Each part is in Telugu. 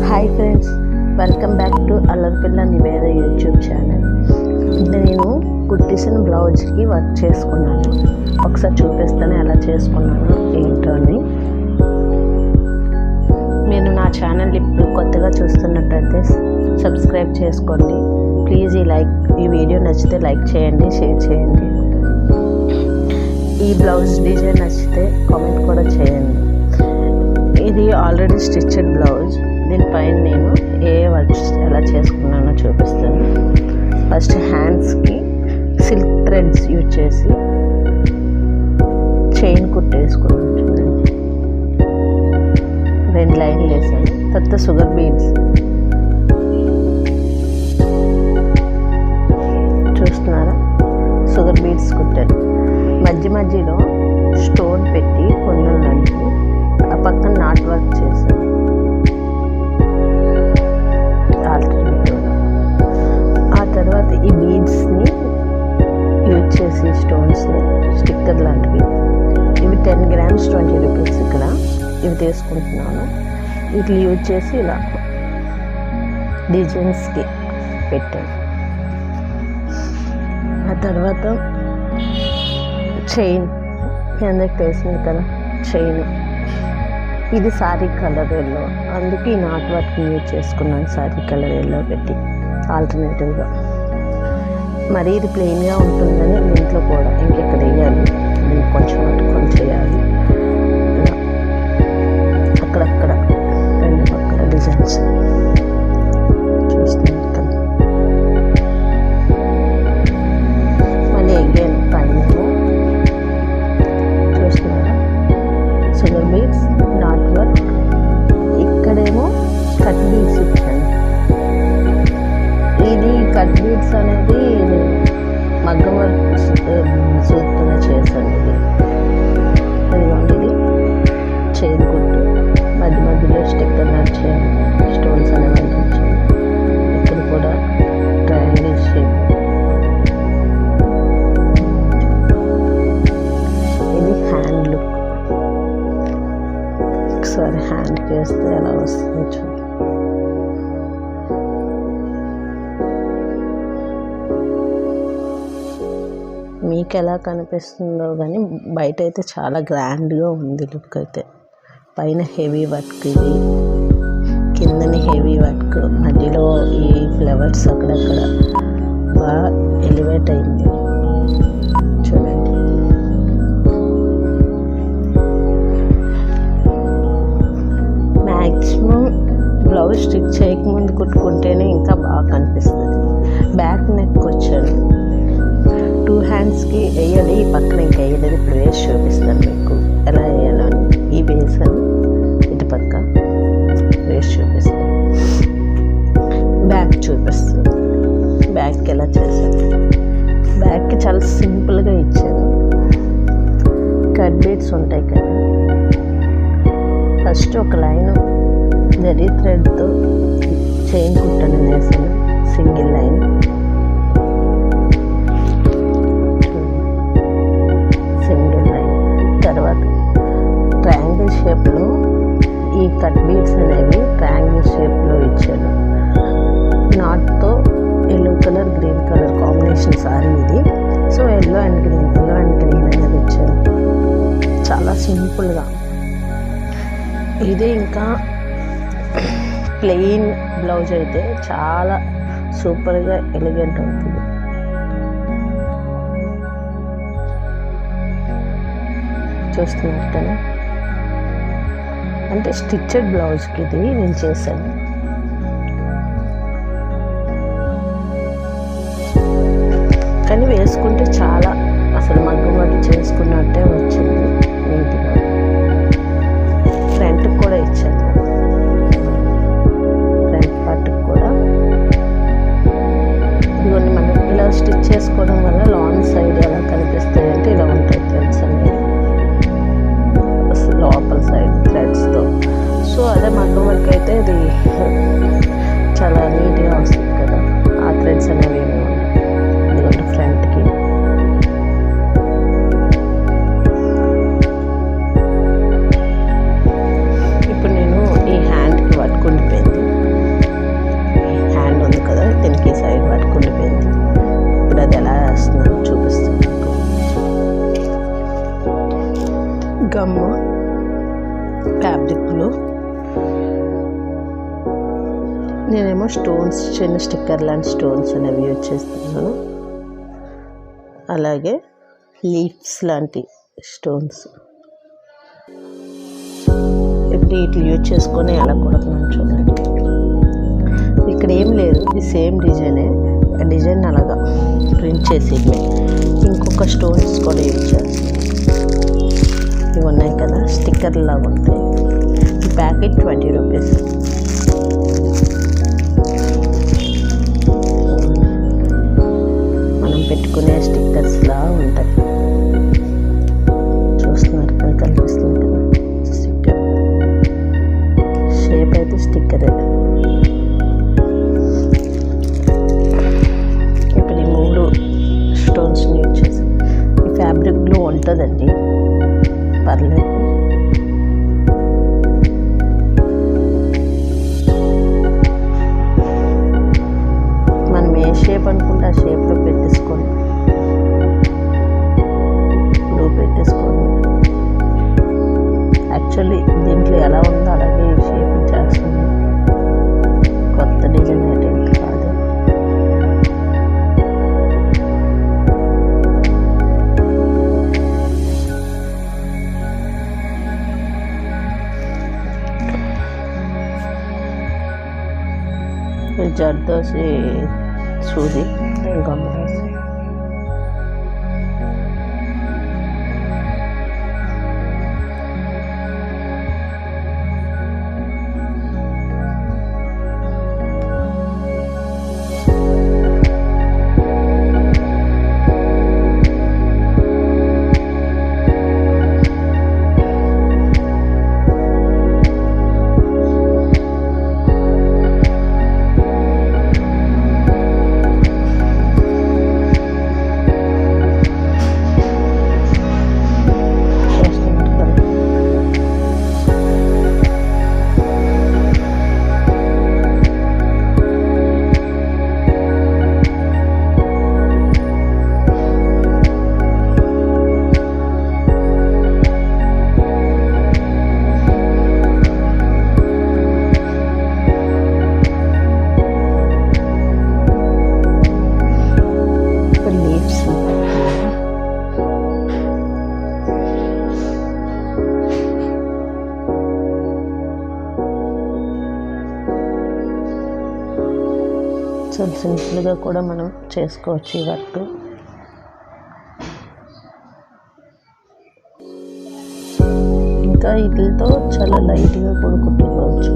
Hi friends, welcome back to Allaripilla Niveda YouTube channel. నేను కుట్టిసిన బ్లౌజ్కి వర్క్ చేసుకున్నాను. ఒకసారి చూపిస్తాను ఎలా చేసుకున్నాను ఏంటో అని. మీరు నా ఛానల్ ఇప్పుడు కొత్తగా చూస్తున్నట్టయితే సబ్స్క్రైబ్ చేసుకోండి. ప్లీజ్ ఈ వీడియో నచ్చితే లైక్ చేయండి, షేర్ చేయండి. ఈ బ్లౌజ్ డిజైన్ నచ్చితే కామెంట్ కూడా చేయండి. ఇది ఆల్రెడీ స్టిచ్డ్ బ్లౌజ్. దీనిపైన నేను వర్క్స్ ఎలా చేసుకున్నానో చూపిస్తాను. ఫస్ట్ హ్యాండ్స్కి సిల్క్ థ్రెడ్స్ యూజ్ చేసి చైన్ కుట్టేసుకున్నాను. చూడండి, 2 లైన్లు వేసాను. తర్వాత షుగర్ బీడ్స్ చూస్తున్నారా, షుగర్ బీడ్స్ కుట్టాను. మధ్యలో స్టోన్ పెట్టి కొందరు ఆ పక్కన నాట్ వర్క్ చేశాను. ఆల్టర్నేటివ్గా ఆ తర్వాత ఈ బీడ్స్ని యూజ్ చేసి స్టోన్స్ని స్టిక్కర్ లాంటివి, ఇవి 10 grams 20 rupees ఇక్కడ ఇవి తీసుకుంటున్నాను. వీటిని యూజ్ చేసి ఇలా డిజైన్స్కి పెట్టాను. ఆ తర్వాత చైన్ కిందకి వేసింది కదా చైన్, ఇది సారీ కలర్ ఎల్లో, అందుకే ఈ నాట్ వర్క్ యూజ్ చేసుకున్నాను. సారీ కలర్ ఎల్లో పెట్టి ఆల్టర్నేటివ్గా. మరి ఇది ప్లెయిన్గా ఉంటుందని ఇంట్లో కూడా ఇంకెక్కడ వేయాలి, ఇది కొంచెం అటుకొని చేయాలి. అక్కడక్కడ 2 పక్కల డిజైన్స్ చూస్తున్నాను కదా. మళ్ళీ అగైన్ పైన చూస్తున్నారా షుగర్ బీడ్స్, నాట్ వర్క్. ఇక్కడేమో కట్ బీడ్స్ ఇచ్చాను. ఇది కట్ బీడ్స్ అనేది మగ్గం వర్క్ సూత్తుగా చేశాను. ఇది చైన్ కుట్టు, మధ్యలో స్టిక్కర్ నచ్చాను, స్టోన్స్ అనేవి అందించాను. ఇక్కడ కూడా ట్రయాంగిల్ షేప్. ఇది హ్యాండ్ లుక్. ఒకసారి హ్యాండ్కి వేస్తే ఎలా వస్తుందో చూడండి. మీకు ఎలా కనిపిస్తుందో కానీ బయట అయితే చాలా గ్రాండ్గా ఉంది లుక్ అయితే. పైన హెవీ వర్క్, ఇది కిందని హెవీ వర్క్, మధ్యలో ఈ ఫ్లవర్స్ అక్కడక్కడ బాగా ఎలివేట్ అయింది చూడండి. మ్యాక్సిమం బ్లౌజ్ స్టిచ్ చేయకముందు కుట్టుకుంటేనే ఇంకా బాగా కనిపిస్తుంది. బ్యాక్ నెక్ వచ్చాను. 2 హ్యాండ్స్కి వేయాలి, ఈ పక్కన ఇంకా వేయలేదు. ఇప్పుడు వేసి చూపిస్తాను మీకు ఎలా వేయాలని. ఈ వేసాను, ఇటు పక్క వేసి చూపిస్తాను. బ్యాక్ చూపిస్తాను. బ్యాక్కి ఎలా చేశాను. బ్యాక్కి చాలా సింపుల్గా ఇచ్చాను. కట్ బీడ్స్ ఉంటాయి కదా, ఫస్ట్ ఒక లైన్ జరీ థ్రెడ్తో చైన్ కుట్టని వేసాను, సింగిల్ లైన్. తర్వాత ట్రయాంగిల్ షేప్లో ఈ కట్ బీడ్స్ అనేవి ట్రయాంగిల్ షేప్లో ఇచ్చాను. నాట్తో yellow colour green colour combination sari ఇది. సో ఎల్లో అండ్ గ్రీన్ అనేది ఇచ్చాను. చాలా సింపుల్గా. ఇదే ఇంకా ప్లెయిన్ బ్లౌజ్ అయితే చాలా సూపర్గా ఎలిగెంట్ అవుతుంది. చూస్తున్నారు కదా, అంటే స్టిచ్డ్ బ్లౌజ్కి ఇది నేను చేశాను. కానీ వేసుకుంటే చాలా అసలు మగ్గం వర్క్ చేసుకున్నట్టే వచ్చింది నీట్గా. ఫ్రంట్కి కూడా ఇచ్చాను, ఫ్రంట్ పార్ట్కి కూడా. ఇవన్నీ మనం ఇలా స్టిచ్ చేసుకోవడం వల్ల లాంగ్ సైడ్ ఎలా కనిపిస్తాయి అంటే ఇలా ఉంటాయి థ్రెడ్స్ అనేవి లోపల సైడ్ థ్రెడ్స్తో. సో అదే మగ్గం వర్క్ అయితే ఇది చాలా నీట్గా వస్తుంది కదా. ఆ థ్రెడ్స్ అనేవి ఇదిగోండి ఫ్రంట్కి. ఇప్పుడు నేను ఈ హ్యాండ్కి పట్టుకుండిపోయింది. నేనేమో స్టోన్స్, చిన్న స్టిక్కర్ లాంటి స్టోన్స్ అనేవి యూజ్ చేస్తున్నాను. అలాగే లీవ్స్ లాంటి స్టోన్స్. ఇప్పుడు వీటిని యూజ్ చేసుకొని ఎలా కుడుతున్నాను చూడండి. ఇక్కడ ఏం లేదు, ఇది సేమ్ డిజైనే. డిజైన్ అలాగా ప్రింట్ చేసి ఇంకొక స్టోన్స్ కూడా యూజ్ చేస్తాను. ఇవి ఉన్నాయి కదా, స్టిక్కర్ లాగా ఉంటాయి. ఈ ప్యాకెట్ 20 రూపీస్. మనం పెట్టుకునే స్టిక్కర్స్ లా ఉంటాయి. చూస్తున్నారు కదా, కనిపిస్తుంది కదా స్టిక్కర్ షేప్ అయితే స్టిక్కరే. ఇప్పుడు ఈ 3 స్టోన్స్ని యూజ్ చేసి ఈ ఫ్యాబ్రిక్ గ్లూ ఉంటుందండి, పర్లేదు. మనం ఏ షేప్ అనుకుంటే ఆ షేప్లో పెట్టేసుకోండి, గ్లూ పెట్టేసుకోండి. యాక్చువల్లీ దీంట్లో ఎలా ఉందో అలాగే ఈ షేప్ చేస్తుంది. కొత్త డిజైన్ ఏంటి కాదు. జర్దోసి సూది గమనించి చాలా సింపుల్గా కూడా మనం చేసుకోవచ్చు ఈ వర్క్. ఇంకా వీటితో చాలా లైట్గా కూడా కుట్టుకోవచ్చు.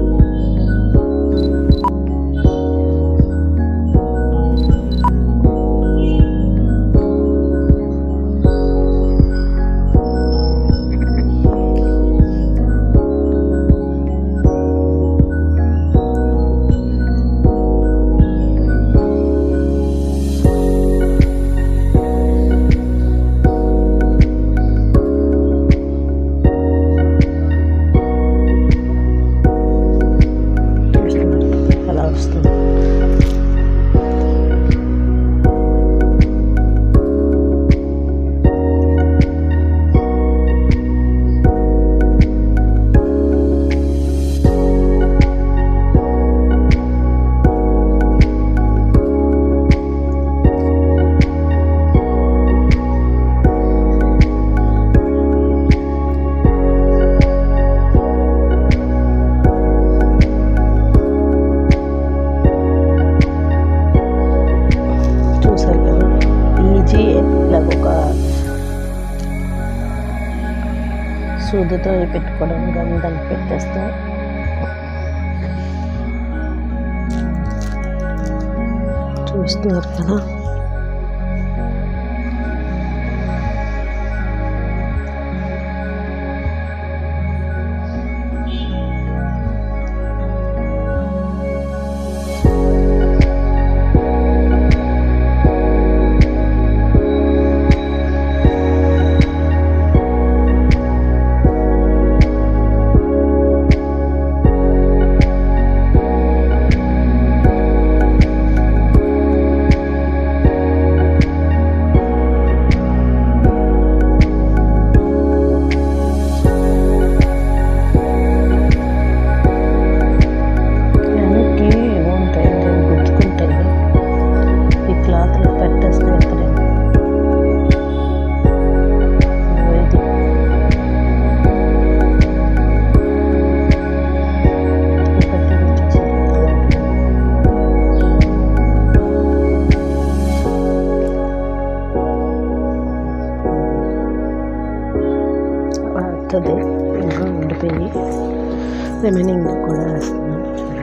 సూదితో పెట్టుకోవడం కానీ దానికి పెట్టేస్తే చూస్తున్నారు కదా. రిమైనింగ్ కూడా వేస్తున్నాను చూడండి.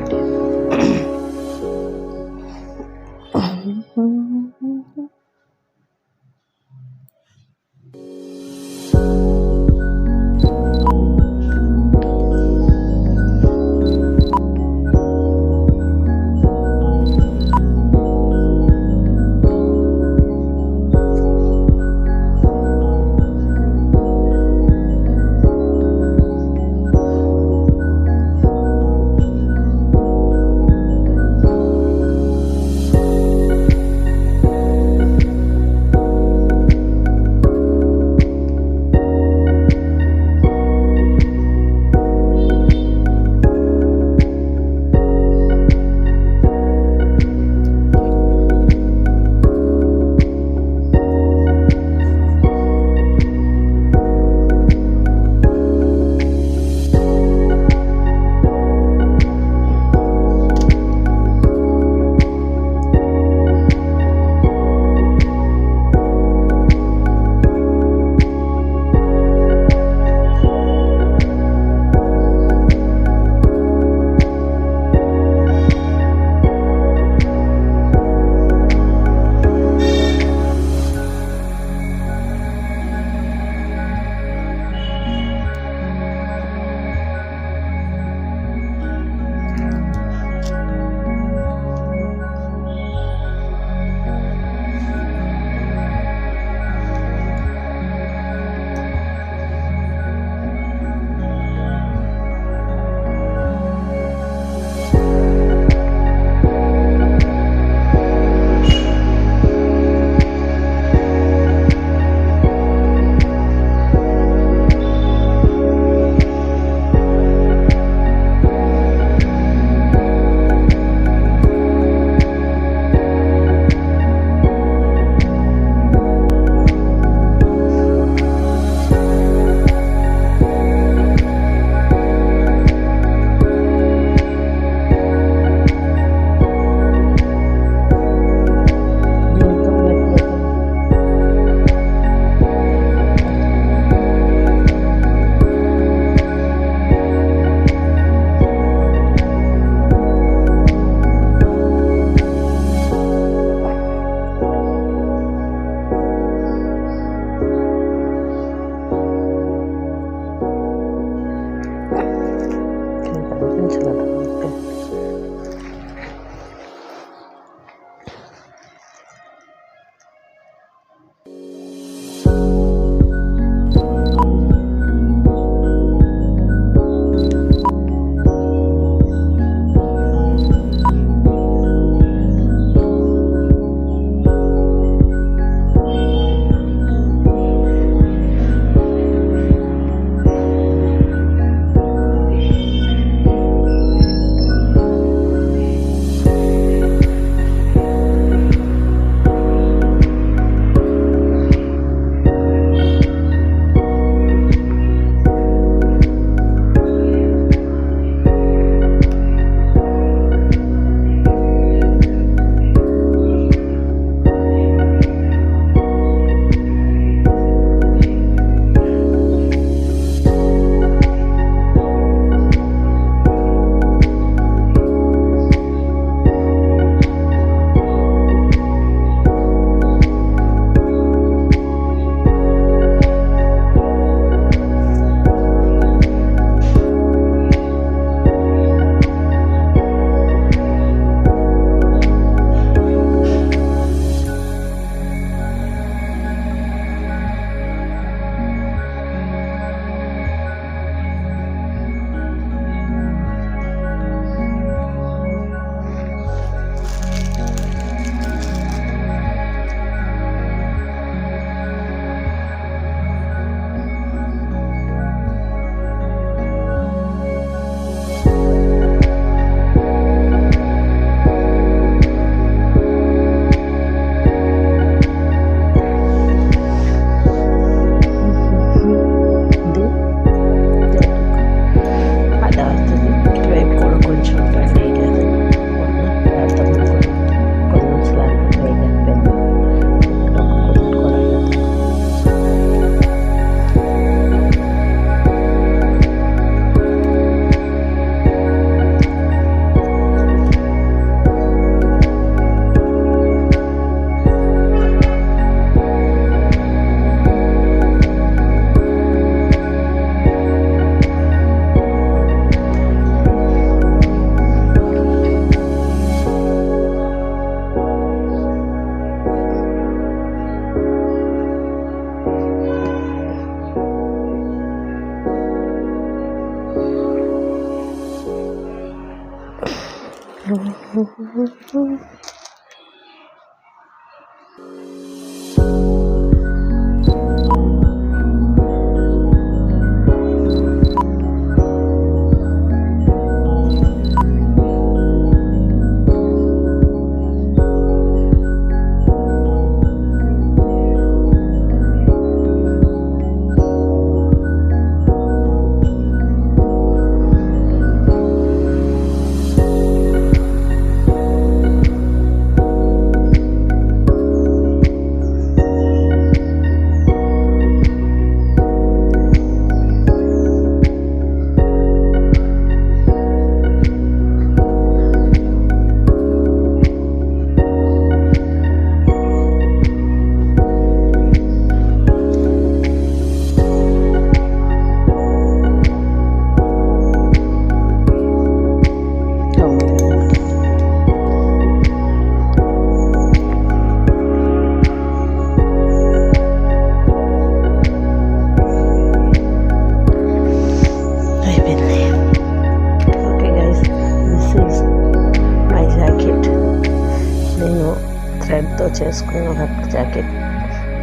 థ్రెడ్తో చేసుకున్న వర్క్ జాకెట్.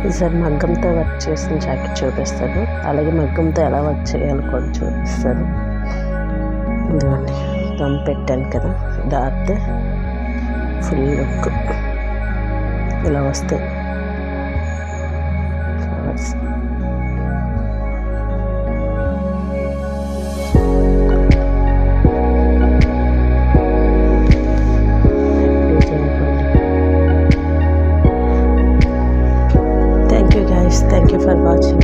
ఈసారి మగ్గంతో వర్క్ చేసిన జాకెట్ చూపిస్తాను, అలాగే మగ్గంతో ఎలా వర్క్ చేయాలో కూడా చూపిస్తాను. ఇదిగోండి దమ్ పెట్టాను కదా, డార్ట్ ఫుల్ లుక్ ఇలా వస్తాయి flowers. Thank you for watching.